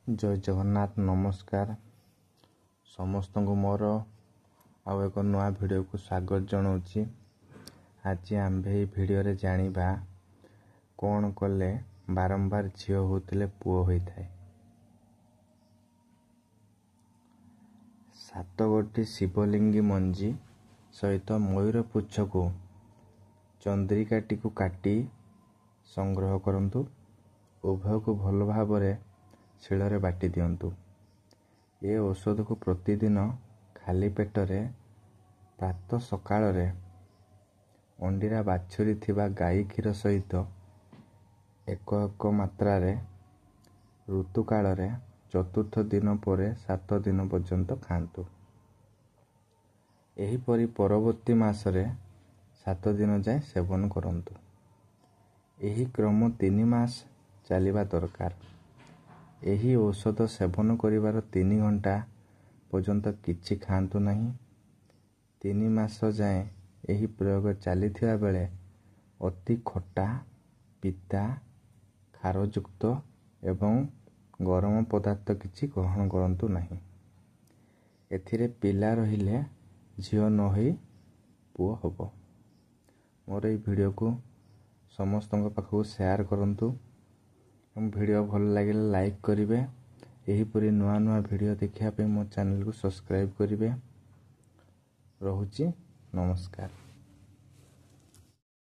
जय जगन्नाथ नमस्कार समस्त को मोर आउ एक नया वीडियो को स्वागत जनाऊँगी। आज आम्भे वीडियो रे जानिबा कौन कले बारंबार झियो होतिले पुओ होइथाय। 7 गोटी शिवलिंगी मंजी सहित मयूर पुच्छ को चंद्रिकाटी को काटी संग्रह करंतु। उभय को भल भाव शिଳରେ बाटी दियंतु। ए औषध को प्रतिदिन खाली पेटरे प्रातः सकाळ रे अंडीरा बाछुरी थिबा गाई क्षीर सहित एक मात्रा रे ऋतुकाल रे चतुर्थ दिन परे 7 दिन पर्यंत खांतु। एही परी परवर्ती मासरे 7 दिन जाए सेवन करंतु। एही क्रम 3 मास चलिबा दरकार। एही औषध सेवन करिवार 3 घंटा पर्यंत किछि खांतु नहीं। 3 मास जाए एही प्रयोग चलिथिबा बेले अति खट्टा पिता खारयुक्त एवं गरम पदार्थ किछि ग्रहण करंतु नहीं। एथिरे पिला रहिले झियो न होई पुओ हबो। मोर ए वीडियो को समस्त पाखु शेयर करंतु। वीडियो भल लगे लाइक करिवे। एही परी नुआ नुआ वीडियो देखिया पे मो चैनल को सब्सक्राइब करिवे। रहुची नमस्कार।